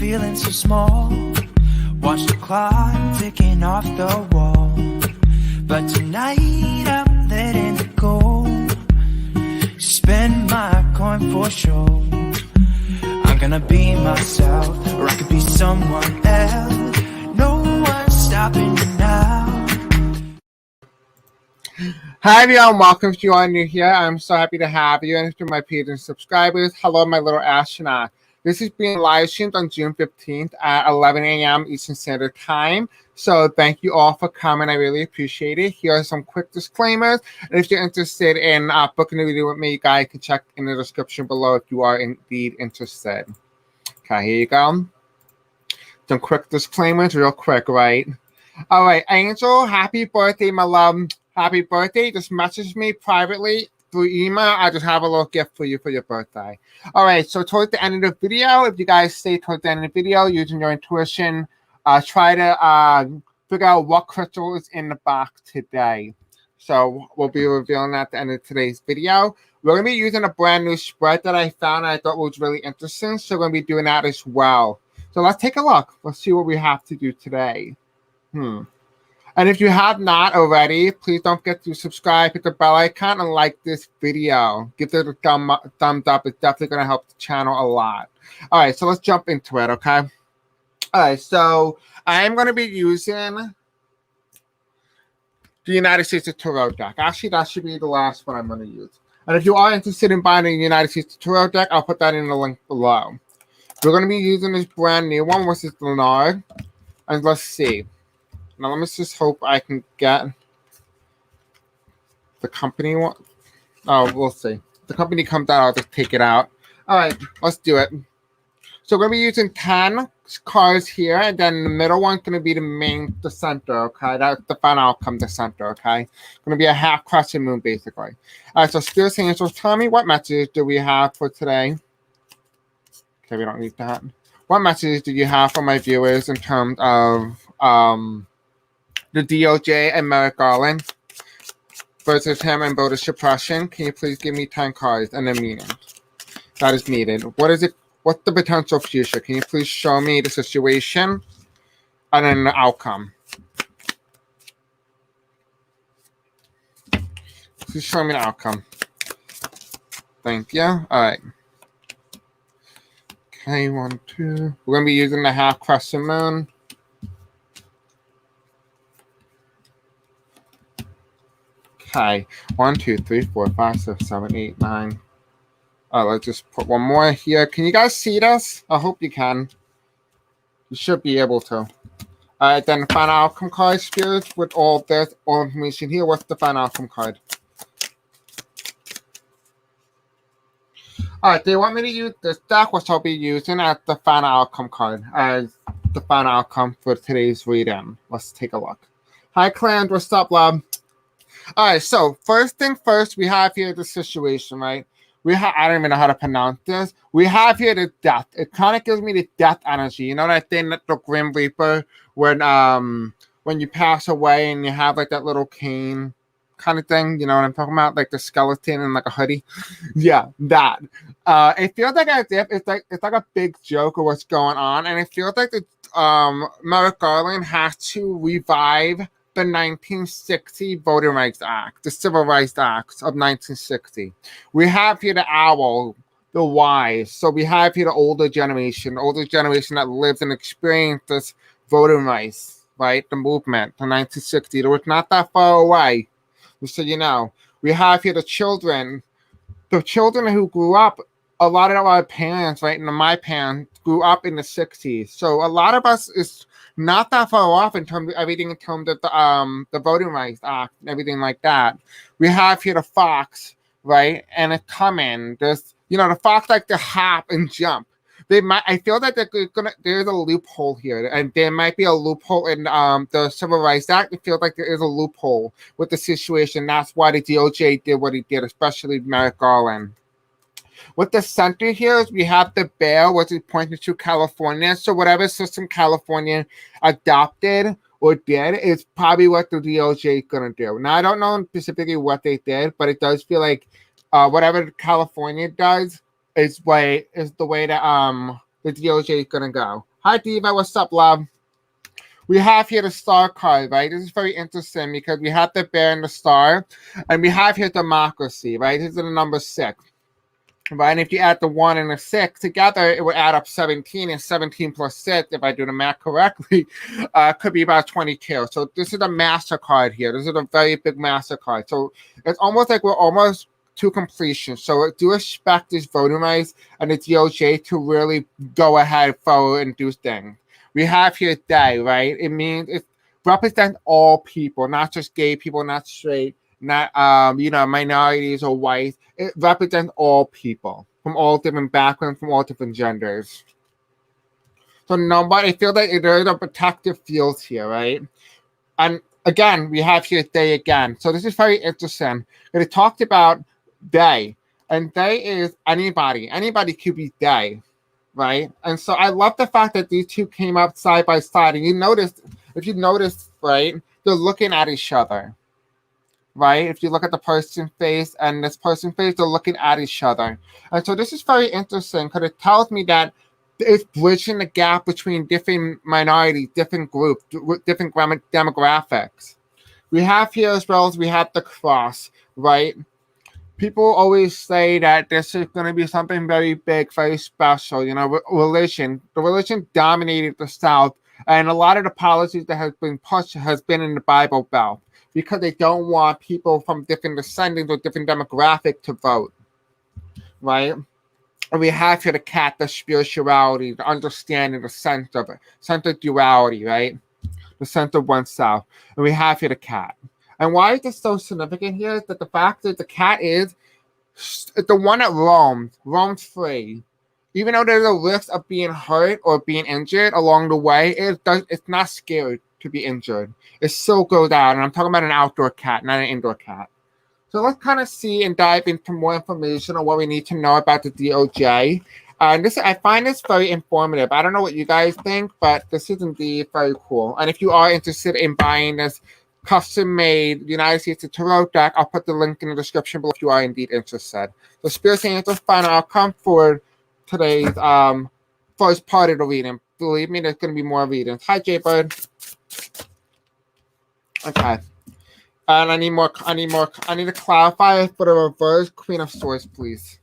feeling so small. Watch the clock ticking off the wall. But tonight I'm letting it go. Spend my coin for sure. I'm gonna be myself, or I could be someone else. No one's stopping me now. Hi everyone, welcome if you are new here. I'm so happy to have you, and to my patrons and subscribers, hello my little astronaut. This is being live streamed on June 15th at 11 a.m. Eastern Standard Time. So thank you all for coming. I really appreciate it. Here are some quick disclaimers. And if you're interested in booking a video with me, you guys can check in the description below if you are indeed interested. Okay, here you go. Some quick disclaimers, real quick, right? All right, Angel, happy birthday, my love. Happy birthday. Just message me privately through email. I just have a little gift for you for your birthday. All right, so towards the end of the video, if you guys stay towards the end of the video using your intuition, try to figure out what crystal is in the box today. So we'll be revealing that at the end of today's video. We're going to be using a brand new spread that I found and I thought was really interesting. So we're going to be doing that as well. So let's take a look. Let's see what we have to do today. And if you have not already, please don't forget to subscribe, hit the bell icon, and like this video. Give it a thumbs up. It's definitely going to help the channel a lot. All right, so let's jump into it, okay? All right, so I'm going to be using the United States Tarot deck. Actually, that should be the last one I'm going to use. And if you are interested in buying the United States Tarot deck, I'll put that in the link below. We're going to be using this brand new one, which is Garland. And let's see. Now, let me just hope I can get the company one. Oh, we'll see. If the company comes out, I'll just take it out. All right, let's do it. So we're going to be using 10 cards here, and then the middle one's going to be the center, okay? That's the final outcome, the center, okay? Going to be a half crescent moon, basically. All right, so Spirit Angels, tell me what messages do we have for today? Okay, we don't need that. What messages do you have for my viewers in terms of the DOJ and Merrick Garland versus him and voter suppression? Can you please give me 10 cards and the meaning that is needed? What is it? What's the potential future? Can you please show me the situation and then the outcome? Please show me the outcome. Thank you. All right. Okay, 1, 2. We're going to be using the half crescent moon. Okay, 1, 2, 3, 4, 5, 6, 7, 8, 9. Let's just put one more here. Can you guys see this? I hope you can. You should be able to. Alright, then the final outcome card, spirits, with all this, all information here. What's the final outcome card? Alright, they want me to use this deck, which I'll be using as the final outcome card, as the final outcome for today's reading. Let's take a look. Hi, Clan. What's up, love? All right, so first thing first, we have here the situation, right? I don't even know how to pronounce this. We have here the death. It kind of gives me the death energy. You know that thing, that the Grim Reaper, when you pass away and you have like that little cane kind of thing. You know what I'm talking about? Like the skeleton and like a hoodie. Yeah, that. It feels like it's like a big joke of what's going on, and it feels like the Merrick Garland has to revive the 1960 Voting Rights Act, the Civil Rights Act of 1960. We have here the owl, the wise. So we have here the older generation that lived and experienced this voting rights, right? The movement, the 1960. It was not that far away. So you know, we have here the children who grew up. A lot of our parents, right, and my parents grew up in the 60s. So a lot of us is not that far off in terms of everything, in terms of the Voting Rights Act and everything like that. We have here the fox, right, and it's coming. There's, you know, the fox like to hop and jump. I feel that there's a loophole here, and there might be a loophole in the Civil Rights Act. It feels like there is a loophole with the situation. That's why the DOJ did what he did, especially Merrick Garland. With the center here is we have the bear, which is pointing to California. So whatever system California adopted or did is probably what the DOJ is going to do. Now, I don't know specifically what they did, but it does feel like whatever California does is the way that the DOJ is going to go. Hi, Diva. What's up, love? We have here the star card, right? This is very interesting because we have the bear and the star, and we have here democracy, right? This is the number 6. Right, and if you add the 1 and the 6 together, it would add up 17, and 17 plus 6, if I do the math correctly, could be about 22. So this is a MasterCard here. This is a very big MasterCard. So it's almost like we're almost to completion. So I do expect this voting rights and the DOJ to really go ahead forward and do things. We have here day, right? It means it represents all people, not just gay people, not straight, not minorities or whites. It represents all people from all different backgrounds, from all different genders. So nobody, I feel like there's a protective field here, right? And again, we have here they again. So this is very interesting. And it talked about they, and they is anybody. Anybody could be they, right? And so I love the fact that these two came up side by side. And if you notice, right, they're looking at each other. Right? If you look at the person's face and this person's face, they're looking at each other. And so this is very interesting because it tells me that it's bridging the gap between different minorities, different groups, different demographics. We have here as well as we have the cross, right? People always say that this is going to be something very big, very special. Religion. The religion dominated the South, and a lot of the policies that have been pushed has been in the Bible Belt, because they don't want people from different descendants or different demographics to vote, right? And we have here the cat, the spirituality, the understanding, the sense of it, sense of duality, right? The sense of oneself. And we have here the cat. And why is this so significant here is that the fact that the cat is the one that roams free. Even though there's a risk of being hurt or being injured along the way, it's not scared to be injured. It still goes out, and I'm talking about an outdoor cat, not an indoor cat. So let's kind of see and dive into more information on what we need to know about the DOJ. I find this very informative. I don't know what you guys think, but this is indeed very cool. And if you are interested in buying this custom-made United States of Tarot deck, I'll put the link in the description below if you are indeed interested. So Spirit saying it's the final outcome for today's first part of the reading. Believe me, there's going to be more readings. Hi, Jaybird. Okay. And I need to clarify for the reverse Queen of Swords, please.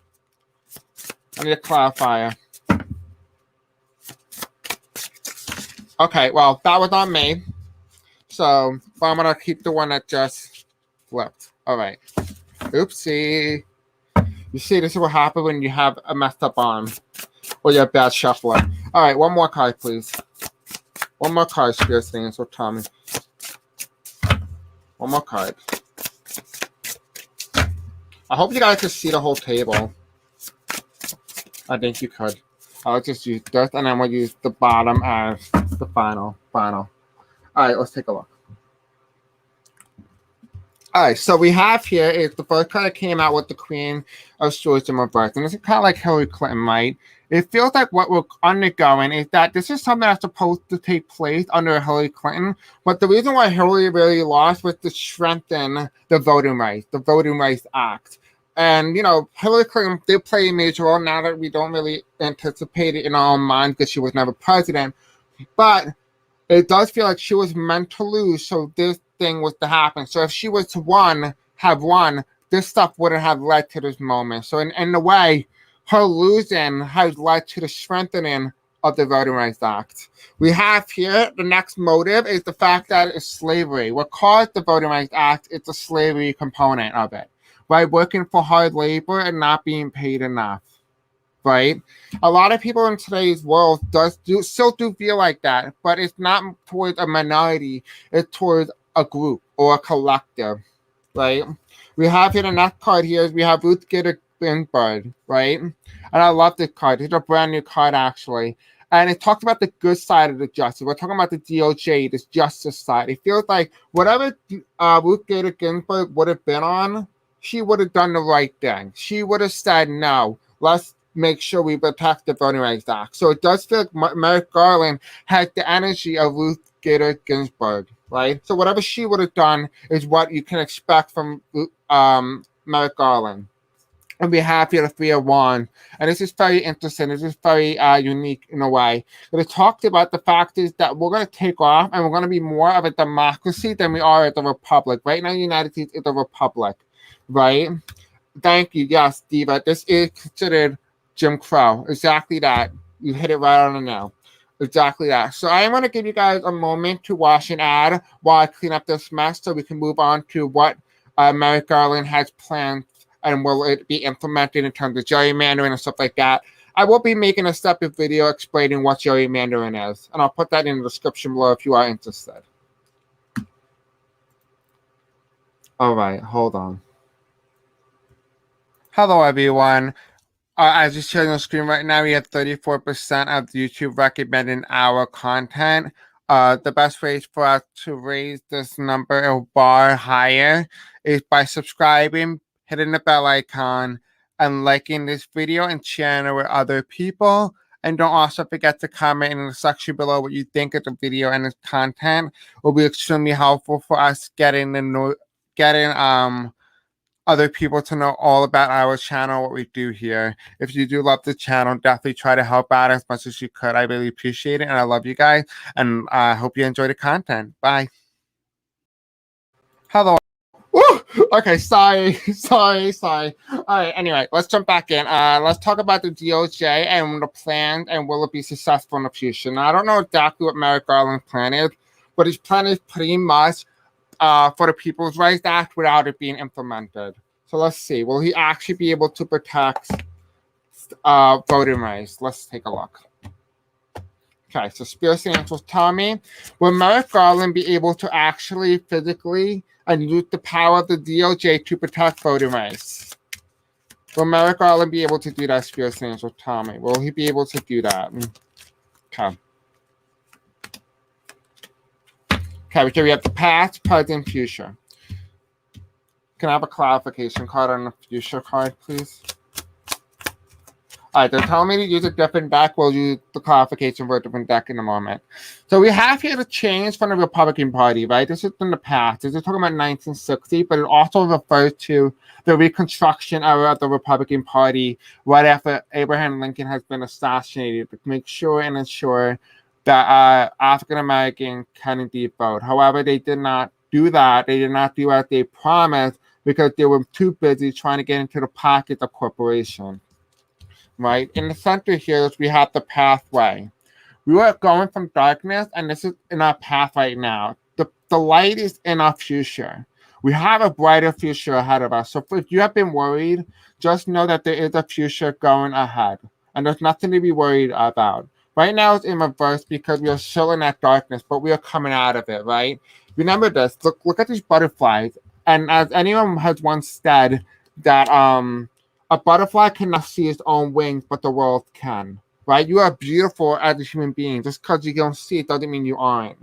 I need a clarifier. Okay, well, that was on me. So, but I'm going to keep the one that just flipped. All right. Oopsie. You see, this is what happens when you have a messed up arm. Or you're a bad shuffler. All right, one more card, please. One more card, Spirit thing, so tell me. One more card. I hope you guys can see the whole table. I think you could. I'll just use this, and then we'll use the bottom as the final. All right, let's take a look. All right, so we have here is the first card that came out with the Queen of Swords in reverse. And this is kind of like Hillary Clinton, right? It feels like what we're undergoing is that this is something that's supposed to take place under Hillary Clinton. But the reason why Hillary really lost was to strengthen the Voting Rights Act. And, Hillary Clinton did play a major role now that we don't really anticipate it in our own minds because she was never president. But it does feel like she was meant to lose, so this thing was to happen. So if she was to have won, this stuff wouldn't have led to this moment. So in a way, her losing has led to the strengthening of the Voting Rights Act. We have here the next motive is the fact that it's slavery. What caused the Voting Rights Act is the slavery component of it, right? Working for hard labor and not being paid enough. Right? A lot of people in today's world still do feel like that, but it's not towards a minority, it's towards a group or a collective, right? We have here the next card here is we have Ruth Bader Ginsburg, right? And I love this card. It's a brand new card, actually. And it talks about the good side of the justice. We're talking about the DOJ, this justice side. It feels like whatever Ruth Bader Ginsburg would have been on, she would have done the right thing. She would have said, no, let's make sure we protect the Voting Rights Act. So it does feel like Merrick Garland has the energy of Ruth Bader Ginsburg, right? So whatever she would have done is what you can expect from Merrick Garland. on behalf of the 301. And this is very interesting. This is very unique in a way. But it talked about the fact is that we're going to take off and we're going to be more of a democracy than we are at the republic. Right now, the United States is a republic, right? Thank you. Yes, Diva. This is considered Jim Crow. Exactly that. You hit it right on the nail. Exactly that. So I'm going to give you guys a moment to watch an ad while I clean up this mess so we can move on to what Merrick Garland has planned and will it be implemented in terms of gerrymandering and stuff like that. I will be making a separate video explaining what gerrymandering is, and I'll put that in the description below if you are interested. All right, hold on. Hello, everyone. As you see on the screen right now, we have 34% of YouTube recommending our content. The best way for us to raise this number or bar higher is by subscribing, hitting the bell icon, and liking this video and sharing it with other people. And don't also forget to comment in the section below what you think of the video and its content. It will be extremely helpful for us getting other people to know all about our channel, what we do here. If you do love the channel, definitely try to help out as much as you could. I really appreciate it, and I love you guys, and I hope you enjoy the content. Bye. Hello. Woo! Okay, sorry. All right, anyway, let's jump back in. Let's talk about the DOJ and the plan, and will it be successful in the future. Now, I don't know exactly what Merrick Garland's plan is, but his plan is pretty much for the People's Rights Act without it being implemented. So let's see. Will he actually be able to protect voting rights? Let's take a look. Okay, so Spears Angels tell me, will Merrick Garland be able to actually physically and use the power of the DOJ to protect voting rights? Will Merrick Garland be able to do that, Spears Angels tell me? Will he be able to do that? Okay. Okay, so we have the past, present, future. Can I have a clarification card on the future card, please? All right, they're telling me to use a different deck. We'll use the clarification for a different deck in a moment. So we have here the change from the Republican Party, right? This is in the past. This is talking about 1960, but it also refers to the Reconstruction era of the Republican Party right after Abraham Lincoln has been assassinated to make sure and ensure that African American can indeed vote. However, they did not do that. They did not do what they promised because they were too busy trying to get into the pockets of corporations. Right? In the center here, we have the pathway. We are going from darkness, and this is in our path right now. The light is in our future. We have a brighter future ahead of us. So if you have been worried, just know that there is a future going ahead, and there's nothing to be worried about. Right now, it's in reverse because we are still in that darkness, but we are coming out of it, right? Remember this. Look at these butterflies. And as anyone has once said, that a butterfly cannot see its own wings, but the world can, right? You are beautiful as a human being. Just because you don't see it doesn't mean you aren't.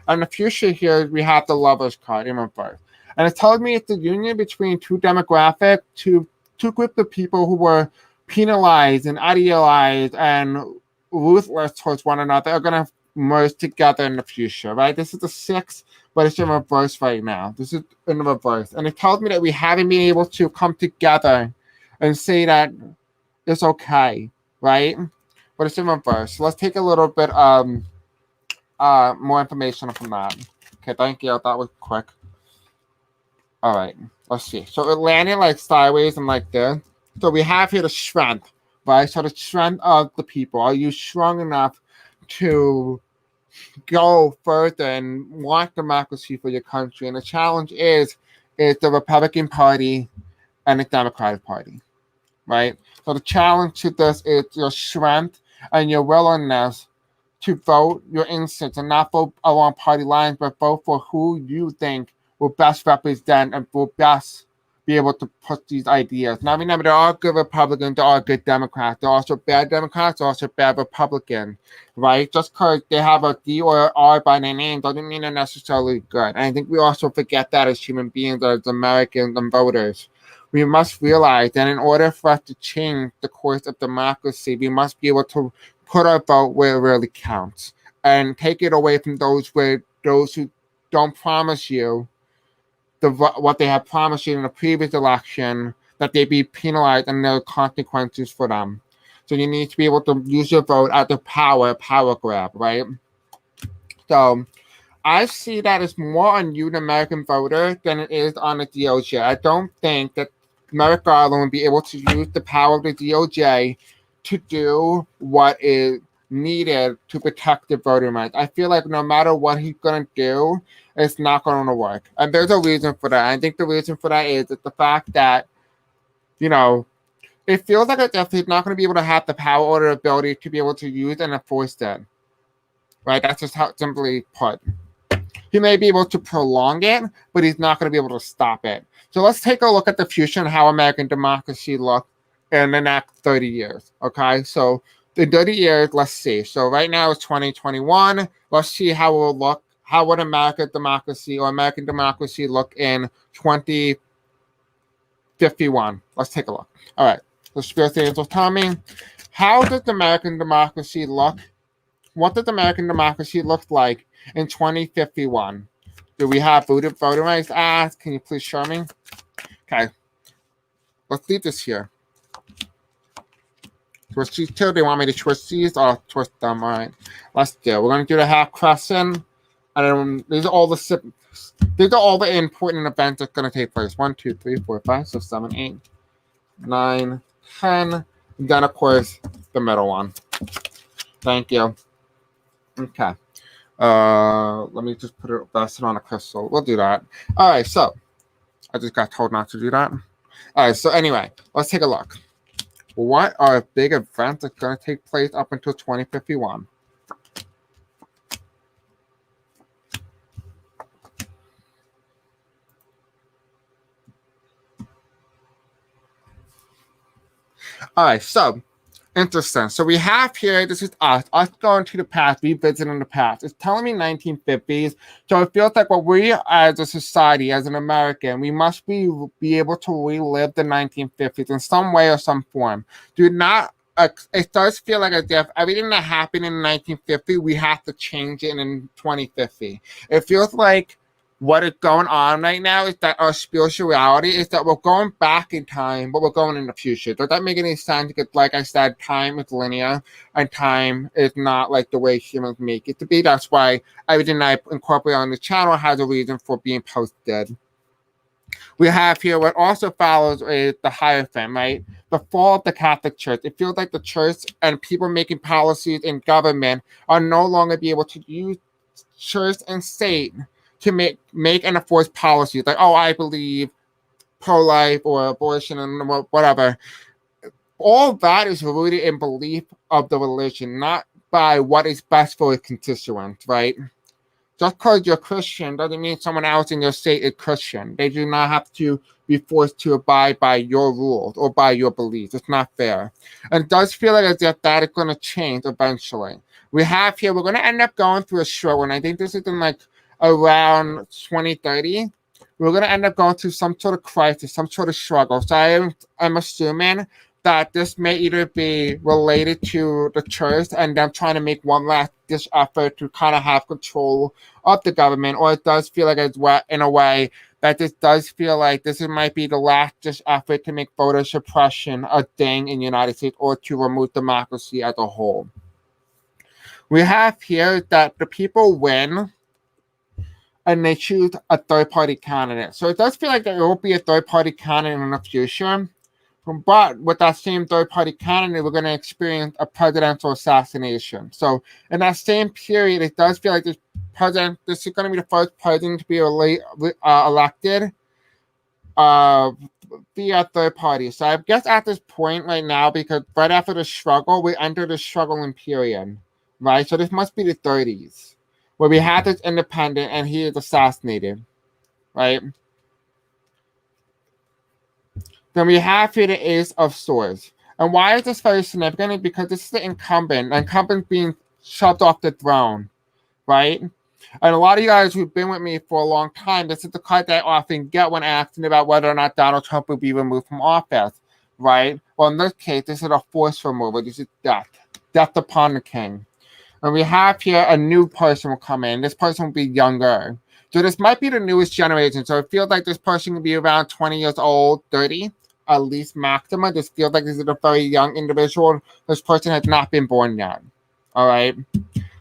And the future here, we have the Lovers card in reverse. And it tells me it's the union between two demographics, two groups of people who were penalized and idealized and ruthless towards one another are going to merge together in the future, right? This is the 6th, but it's in reverse right now. This is in reverse. And it tells me that we haven't been able to come together and say that it's okay, right? But it's in reverse. So let's take a little bit more information from that. Okay, thank you. That was quick. All right, let's see. So it landed like sideways and like this. So we have here the strength, right? So the strength of the people. Are you strong enough to go further and want democracy for your country? And the challenge is the Republican Party and the Democratic Party, right? So the challenge to this is your strength and your willingness to vote your instincts and not vote along party lines, but vote for who you think will best represent and will best be able to push these ideas. Now remember, there are good Republicans, there are good Democrats, there are also bad Democrats, there are also bad Republicans, right? Just because they have a D or an R by their name doesn't mean they're necessarily good. And I think we also forget that as human beings, as Americans and voters. We must realize that in order for us to change the course of democracy, we must be able to put our vote where it really counts and take it away from those who don't promise you what they have promised you in the previous election that they be penalized and there are consequences for them. So you need to be able to use your vote as a power grab, right? So I see that as more on you, the American voter, than it is on the DOJ. I don't think that Merrick Garland will be able to use the power of the DOJ to do what is needed to protect the voting rights. I feel like no matter what he's going to do, it's not going to work. And there's a reason for that. I think the reason for that is the fact that, you know, it feels like he's not going to be able to have the power or the ability to be able to use and enforce that. Right? That's just how simply put. He may be able to prolong it, but he's not going to be able to stop it. So let's take a look at the future and how American democracy looks in the next 30 years. Okay, so in 30 years, let's see. So right now it's 2021. Let's see how it will look. How would American democracy look in 2051? Let's take a look. All right. The Spirit Angels tell me, how does American democracy look? What does American democracy look like in 2051? Do we have voting rights act? Can you please show me? Okay. Let's leave this here. Twist these two. They want me to twist these. I'll twist them. All right. Let's do it. We're going to do the half crescent. And then these are all the important events that's going to take place. 1, 2, 3, 4, 5, 6, 7, 8, 9, 10. And then, of course, the middle one. Thank you. Okay. Let me just put it on a crystal. We'll do that. All right. So I just got told not to do that. All right. So anyway, let's take a look. What are big events that's going to take place up until 2051? All right, so interesting. So we have here, this is us going to the past, revisiting the past. It's telling me 1950s. So it feels like what we as a society, as an American, we must be able to relive the 1950s in some way or some form. It does feel like as if everything that happened in 1950, we have to change it in 2050. It feels like what is going on right now is that our spirituality is that we're going back in time, but we're going in the future. Does that make any sense? Because, like I said, time is linear, and time is not like the way humans make it to be. That's why everything I incorporate on the channel has a reason for being posted. We have here what also follows is the Hierophant, right? The fall of the Catholic Church. It feels like the church and people making policies in government are no longer be able to use church and state to make and enforce policies like, oh, I believe pro-life or abortion and whatever. All that is rooted in belief of the religion, not by what is best for a constituent, right? Just because you're Christian doesn't mean someone else in your state is Christian. They do not have to be forced to abide by your rules or by your beliefs. It's not fair. And it does feel like as if that is going to change eventually. We're going to end up going through a struggle, and I think this is in like around 2030, we're going to end up going through some sort of crisis, some sort of struggle. So I'm assuming that this may either be related to the church and them trying to make one last ditch effort to kind of have control of the government, or it does feel like it's in a way that this does feel like this might be the last ditch effort to make voter suppression a thing in the United States or to remove democracy as a whole. We have here that the people win and they choose a third-party candidate. So it does feel like there will be a third-party candidate in the future. But with that same third-party candidate, we're going to experience a presidential assassination. So in that same period, it does feel like this is going to be the first president to be elected via third party. So I guess at this point right now, because right after the struggle, we enter the struggling period, right? So this must be the 30s. Where we have this independent and he is assassinated, right? Then we have here the Ace of Swords. And why is this very significant? Because this is the incumbent being shoved off the throne, right? And a lot of you guys who've been with me for a long time, this is the card that I often get when asking about whether or not Donald Trump will be removed from office, right? Well, in this case, this is a forced removal. This is death upon the king. And we have here a new person will come in. This person will be younger. So this might be the newest generation. So it feels like this person will be around 20 years old, 30, at least maximum. This feels like this is a very young individual. This person has not been born yet. All right.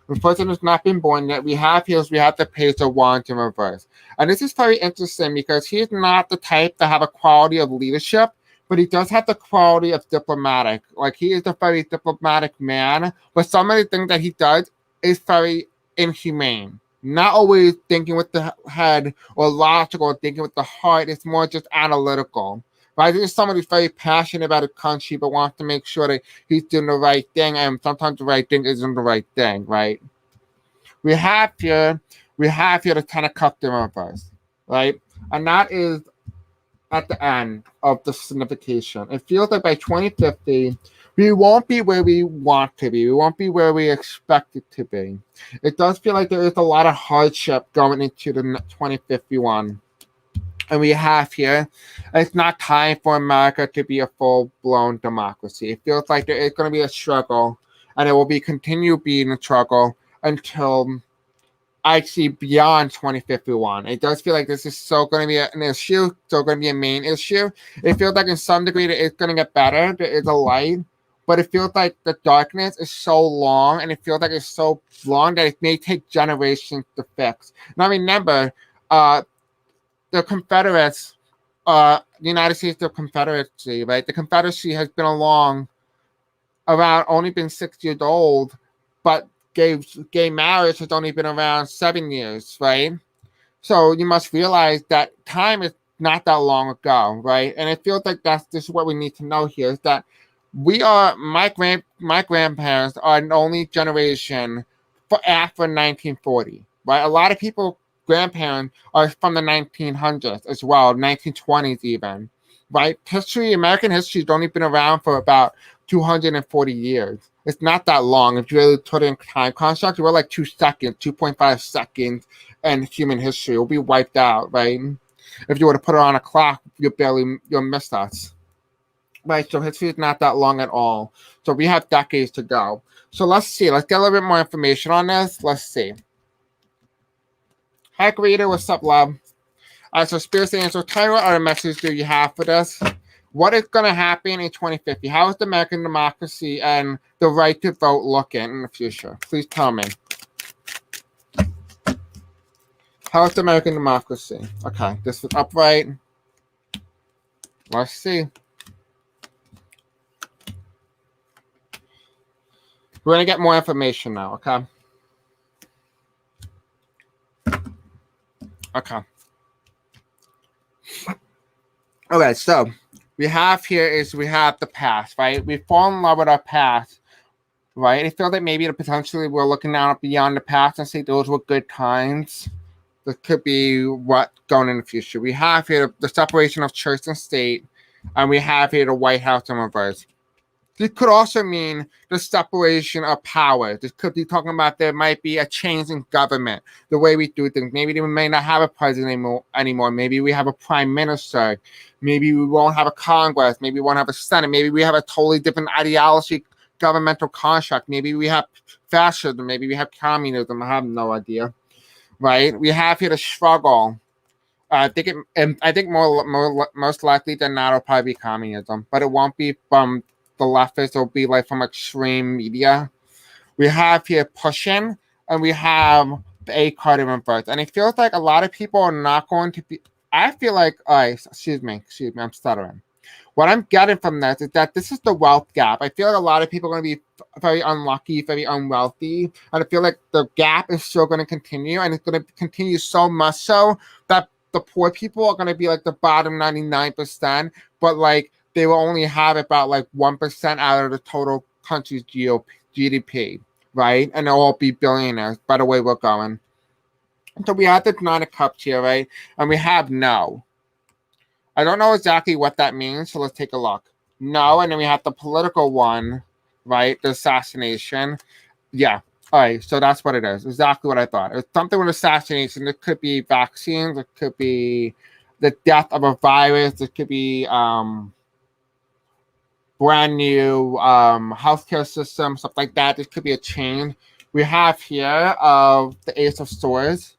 The person has not been born yet. We have the Page of Wands in reverse. And this is very interesting because he's not the type to have a quality of leadership, but he does have the quality of diplomatic. Like, he is a very diplomatic man, but some of the things that he does is very inhumane. Not always thinking with the head or logical or thinking with the heart. It's more just analytical. Right? This is somebody who's very passionate about a country, but wants to make sure that he's doing the right thing, and sometimes the right thing isn't the right thing, right? We have here the Ten of Cups in reverse, right? And that is at the end of the signification. It feels like by 2050, we won't be where we want to be. We won't be where we expect it to be. It does feel like there is a lot of hardship going into the 2051. And we have here, it's not time for America to be a full-blown democracy. It feels like there is going to be a struggle, and it will be continue being a struggle until actually beyond 2051. It does feel like this is still going to be an issue, still going to be a main issue. It feels like in some degree that it's going to get better. There is a light, but it feels like the darkness is so long, and it feels like it's so long that it may take generations to fix. Now remember, the Confederates, the United States of Confederacy, right? The Confederacy has been only been 6 years old, but gay marriage has only been around 7 years, right? So you must realize that time is not that long ago, right? And it feels like this is what we need to know here, is that my grandparents are an only generation for after 1940, right? A lot of people grandparents are from the 1900s as well, 1920s even, right? American history has only been around for about 240 years. It's not that long. If you really put in time construct, we're like 2 seconds, 2.5 seconds, and human history will be wiped out, right? If you were to put it on a clock, you'll miss us. Right, so history is not that long at all. So we have decades to go. So let's see. Let's get a little bit more information on this. Let's see. Hi, Rita. What's up, love? So Spirit Angel, tell me what other messages do you have for this? What is going to happen in 2050? How is the American democracy and the right to vote looking in the future? Please tell me. How is the American democracy? Okay, this is upright. Let's see. We're going to get more information now, okay? Okay. Okay, so we have the past, right? We fall in love with our past, right? I feel that maybe potentially we're looking out beyond the past and say those were good times. This could be what going in the future. We have here the separation of church and state, and we have here the White House in reverse. This could also mean the separation of power. This could be talking about there might be a change in government, the way we do things. Maybe we may not have a president anymore. Maybe we have a prime minister. Maybe we won't have a Congress. Maybe we won't have a Senate. Maybe we have a totally different ideology, governmental construct. Maybe we have fascism. Maybe we have communism. I have no idea. Right? We have here the struggle. I think most likely than not, it'll probably be communism, but it won't be from the leftists. Will be like from extreme media. We have here pushing, and we have the A card in reverse, and it feels like a lot of people are not going to be. I feel like, excuse me, I'm stuttering. What I'm getting from this is that this is the wealth gap. I feel like a lot of people are going to be very unlucky, very unwealthy, and I feel like the gap is still going to continue, and it's going to continue so much so that the poor people are going to be like the bottom 99%, but like they will only have about like 1% out of the total country's GDP, right? And they'll all be billionaires by the way we're going. So we have the Nine of Cups here, right? And we have no. I don't know exactly what that means, so let's take a look. No, and then we have the political one, right? The assassination. Yeah. All right, so that's what it is. Exactly what I thought. It's something with assassination. It could be vaccines. It could be the death of a virus. It could be brand new healthcare system, stuff like that. This could be a change. We have here the Ace of Swords,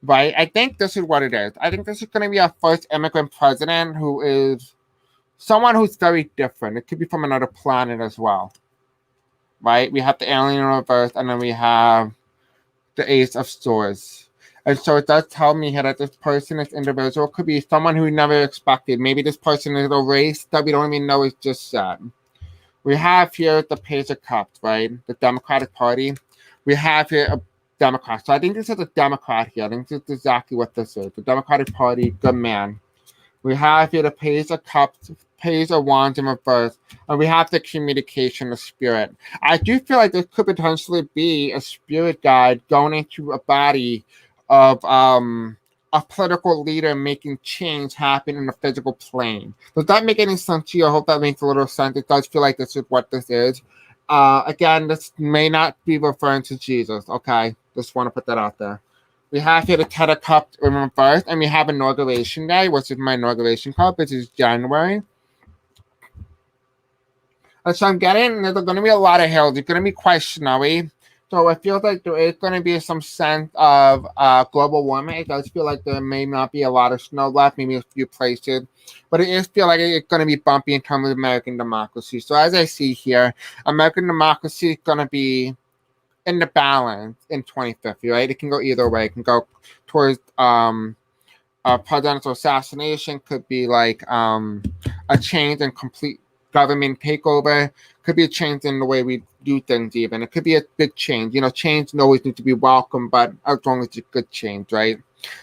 right? I think this is what it is. I think this is going to be our first immigrant president who is someone who's very different. It could be from another planet as well, right? We have the alien in reverse, and then we have the Ace of Swords. And so it does tell me here that this person, this individual, could be someone who we never expected. Maybe this person is a race that we don't even know is just said. We have here the Page of Cups, right? The Democratic Party. We have here a Democrat. So I think this is a Democrat here. I think this is exactly what this is. The Democratic Party, good man. We have here the Page of Cups, Page of Wands in reverse, and we have the communication of spirit. I do feel like this could potentially be a spirit guide going into a body of a political leader making change happen in the physical plane. Does that make any sense to you? I hope that makes a little sense. It does feel like this is what this is. Again, this may not be referring to Jesus, okay? Just want to put that out there. We have here the Ten of Cups in reverse, and we have Inauguration Day, which is my inauguration card, which is January. And so I'm getting, there's going to be a lot of hills. It's going to be quite snowy. So it feels like there is going to be some sense of global warming. It does feel like there may not be a lot of snow left, maybe a few places. But it is feel like it's going to be bumpy in terms of American democracy. So as I see here, American democracy is going to be in the balance in 2050, right? It can go either way. It can go towards presidential assassination, could be like a change in complete government takeover, could be a change in the way we do things even. It could be a big change. You know, change always needs to be welcome, but as long as it's a good change, right?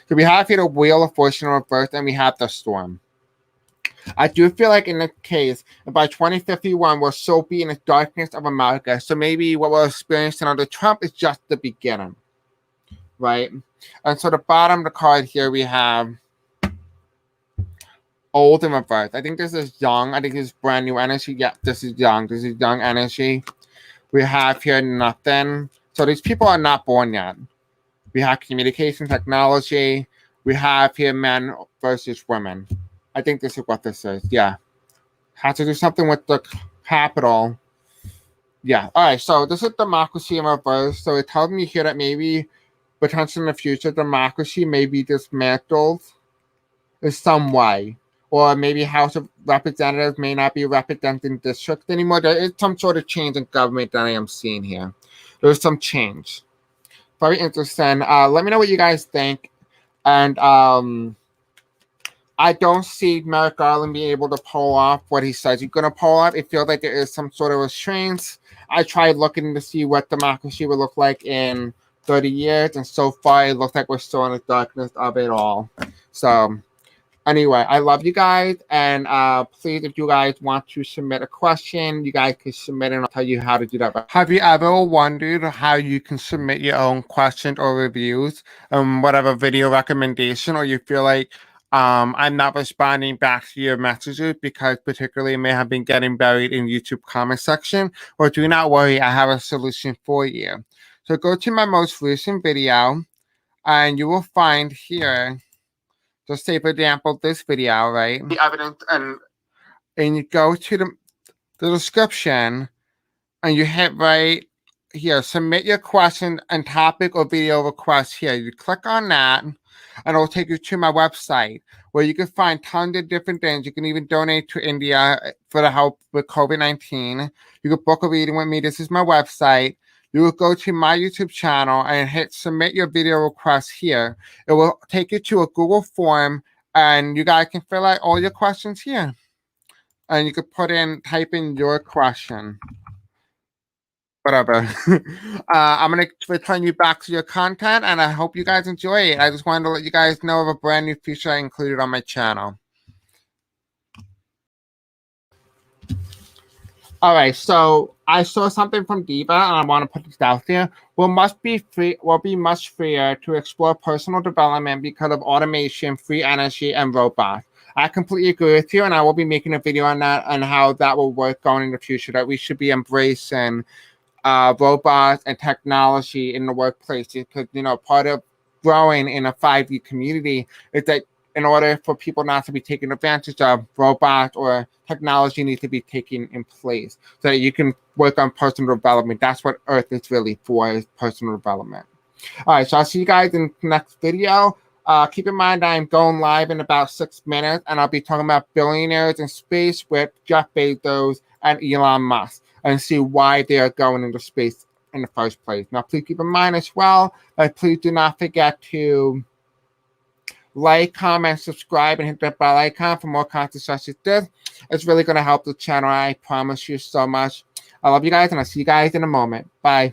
So we have here the Wheel of Fortune reversed, and we have the Storm. I do feel like in this case, by 2051, we'll so be in the darkness of America. So maybe what we're experiencing under Trump is just the beginning, right? And so the bottom of the card here, we have Old in reverse. I think this is young. I think this is brand new energy. Yeah, this is young. This is young energy. We have here nothing. So these people are not born yet. We have communication technology. We have here men versus women. I think this is what this is. Yeah. Has to do something with the capital. Yeah. All right. So this is democracy in reverse. So it tells me here that maybe potentially in the future, democracy may be dismantled in some way. Or maybe House of Representatives may not be representing districts anymore. There is some sort of change in government that I am seeing here. There's some change. Very interesting. Let me know what you guys think. And I don't see Merrick Garland being able to pull off what he says he's going to pull off. It feels like there is some sort of restraints. I tried looking to see what democracy would look like in 30 years. And so far, it looks like we're still in the darkness of it all. So anyway, I love you guys, and please, if you guys want to submit a question, you guys can submit it, and I'll tell you how to do that. Have you ever wondered how you can submit your own questions or reviews, whatever video recommendation, or you feel like I'm not responding back to your messages because particularly it may have been getting buried in YouTube comment section? Well, do not worry, I have a solution for you. So go to my most recent video, and you will find here, just say, for example, this video, right? The evidence, and you go to the description, and you hit right here, submit your question and topic or video request here. You click on that, and it'll take you to my website where you can find tons of different things. You can even donate to India for the help with COVID-19. You can book a reading with me. This is my website. You will go to my YouTube channel and hit submit your video request here. It will take you to a Google form, and you guys can fill out all your questions here. And you can type in your question. Whatever. I'm going to return you back to your content, and I hope you guys enjoy it. I just wanted to let you guys know of a brand new feature I included on my channel. All right, so I saw something from Diva, and I want to put this out there. Will be much freer to explore personal development because of automation, free energy, and robots. I completely agree with you, and I will be making a video on that and how that will work going in the future, that we should be embracing robots and technology in the workplace, because, you know, part of growing in a 5D community is that in order for people not to be taken advantage of, robots or technology needs to be taken in place so that you can work on personal development. That's what Earth is really for, is personal development. All right, so I'll see you guys in the next video. Keep in mind I'm going live in about 6 minutes, and I'll be talking about billionaires in space with Jeff Bezos and Elon Musk and see why they are going into space in the first place. Now, please keep in mind as well that please do not forget to like, comment, subscribe, and hit that bell icon for more content such as this. It's really going to help the channel. I promise you so much. I love you guys, and I'll see you guys in a moment. Bye.